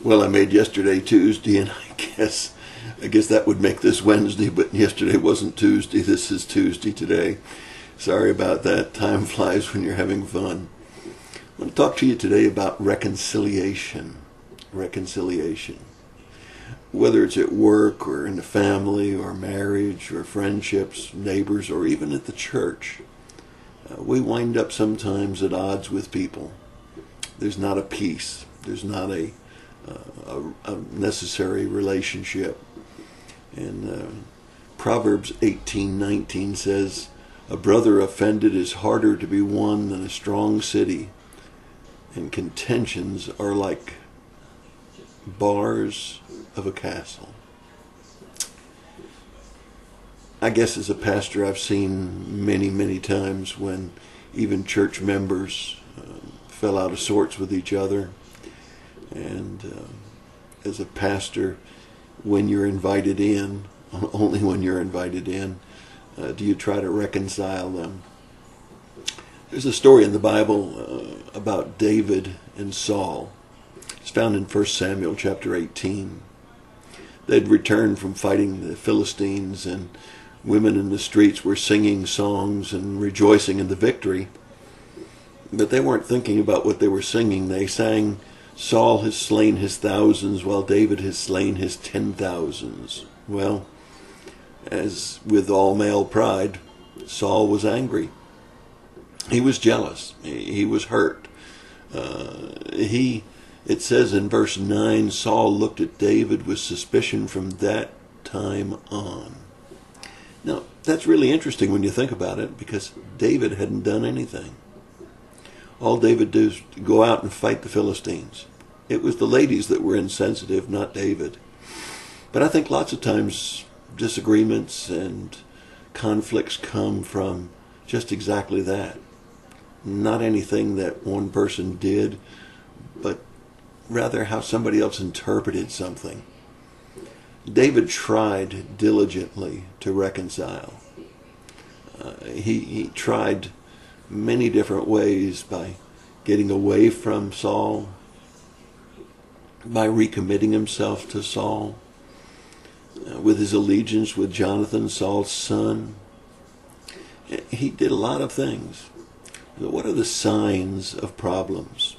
Well, I made yesterday Tuesday, and I guess that would make this Wednesday, but yesterday wasn't Tuesday. This is Tuesday today. Sorry about that. Time flies when you're having fun. I want to talk to you today about reconciliation. Reconciliation. Whether it's at work or in the family or marriage or friendships, neighbors, or even at the church, we wind up sometimes at odds with people. There's not a peace. There's not a necessary relationship. And Proverbs 18:19 says, "A brother offended is harder to be won than a strong city, and contentions are like bars of a castle." I guess as a pastor, I've seen many times when even church members fell out of sorts with each other. And as a pastor, when you're invited in, only when you're invited in, do you try to reconcile them. There's a story in the Bible about David and Saul. It's found in 1 Samuel chapter 18. They'd returned from fighting the Philistines, and women in the streets were singing songs and rejoicing in the victory. But they weren't thinking about what they were singing. They sang, "Saul has slain his thousands, while David has slain his 10,000s. Well, as with all male pride, Saul was angry. He was jealous. He was hurt. It says in verse 9, Saul looked at David with suspicion from that time on. Now, that's really interesting when you think about it, because David hadn't done anything. All David did was go out and fight the Philistines. It was the ladies that were insensitive, not David. But I think lots of times disagreements and conflicts come from just exactly that. Not anything that one person did, but rather how somebody else interpreted something. David tried diligently to reconcile. He tried many different ways, by getting away from Saul, by recommitting himself to Saul, with his allegiance with Jonathan, Saul's son. He did a lot of things. What are the signs of problems?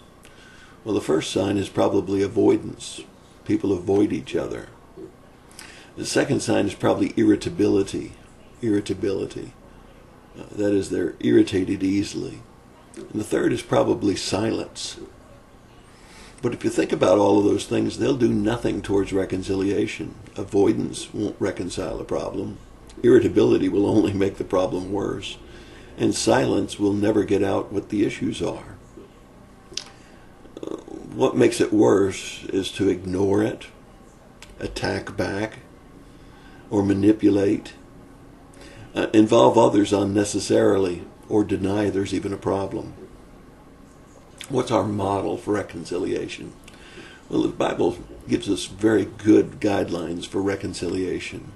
Well, the first sign is probably avoidance. People avoid each other. The second sign is probably irritability. That is, they're irritated easily. And the third is probably silence. But if you think about all of those things, they'll do nothing towards reconciliation. Avoidance won't reconcile a problem. Irritability will only make the problem worse. And silence will never get out what the issues are. What makes it worse is to ignore it, attack back, or manipulate, involve others unnecessarily, or deny there's even a problem. What's our model for reconciliation? Well, the Bible gives us very good guidelines for reconciliation.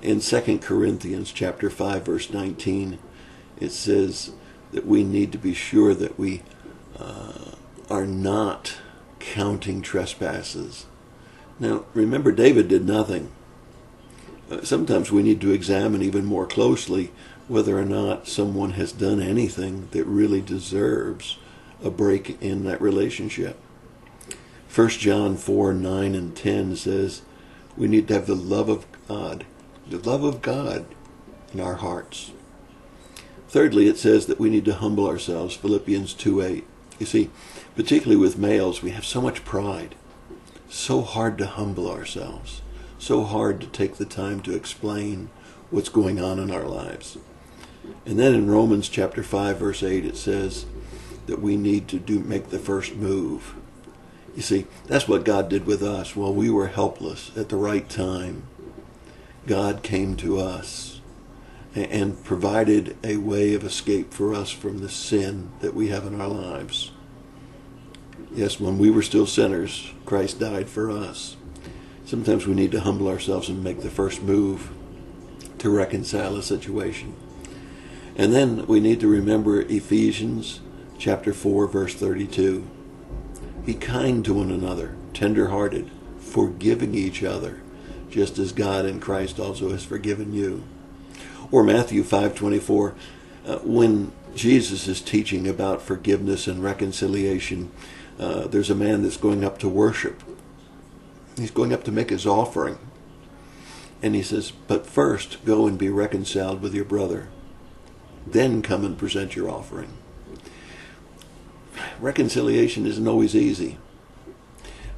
In 2 Corinthians chapter 5, verse 19, it says that we need to be sure that we are not counting trespasses. Now, remember, David did nothing. Sometimes we need to examine even more closely whether or not someone has done anything that really deserves a break in that relationship. 1 John 4, 9 and 10 says we need to have the love of God in our hearts. Thirdly, it says that we need to humble ourselves, Philippians 2:8. You see, particularly with males, we have so much pride. So hard to humble ourselves. So hard to take the time to explain what's going on in our lives. And then in Romans chapter 5, verse 8, it says that we need to make the first move. You see, that's what God did with us. While we were helpless at the right time, God came to us and provided a way of escape for us from the sin that we have in our lives. Yes, when we were still sinners, Christ died for us. Sometimes we need to humble ourselves and make the first move to reconcile a situation. And then we need to remember Ephesians chapter 4, verse 32. Be kind to one another, tender-hearted, forgiving each other, just as God in Christ also has forgiven you. Or Matthew 5:24, when Jesus is teaching about forgiveness and reconciliation, there's a man that's going up to worship. He's going up to make his offering. And he says, but first go and be reconciled with your brother. Then come and present your offering. Reconciliation isn't always easy.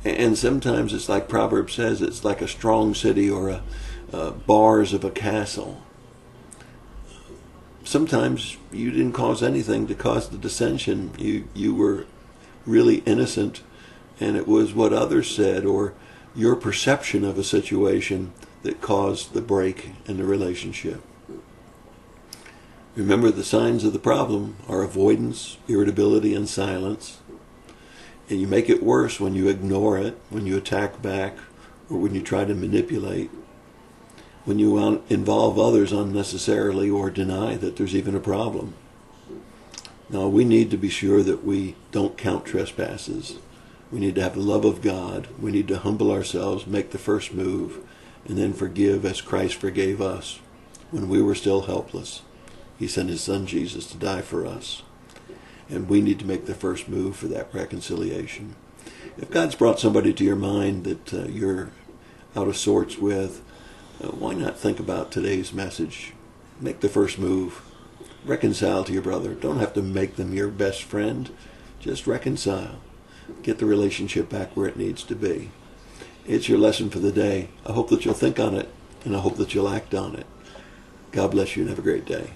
And sometimes it's like Proverbs says, it's like a strong city or bars of a castle. Sometimes you didn't cause anything to cause the dissension. You were really innocent, and it was what others said or your perception of a situation that caused the break in the relationship. Remember, the signs of the problem are avoidance, irritability, and silence. And you make it worse when you ignore it, when you attack back, or when you try to manipulate, when you involve others unnecessarily or deny that there's even a problem. Now, we need to be sure that we don't count trespasses. We need to have the love of God. We need to humble ourselves, make the first move, and then forgive as Christ forgave us. When we were still helpless, he sent his son Jesus to die for us. And we need to make the first move for that reconciliation. If God's brought somebody to your mind that you're out of sorts with, why not think about today's message? Make the first move. Reconcile to your brother. Don't have to make them your best friend. Just reconcile. Get the relationship back where it needs to be. It's your lesson for the day. I hope that you'll think on it, and I hope that you'll act on it. God bless you and have a great day.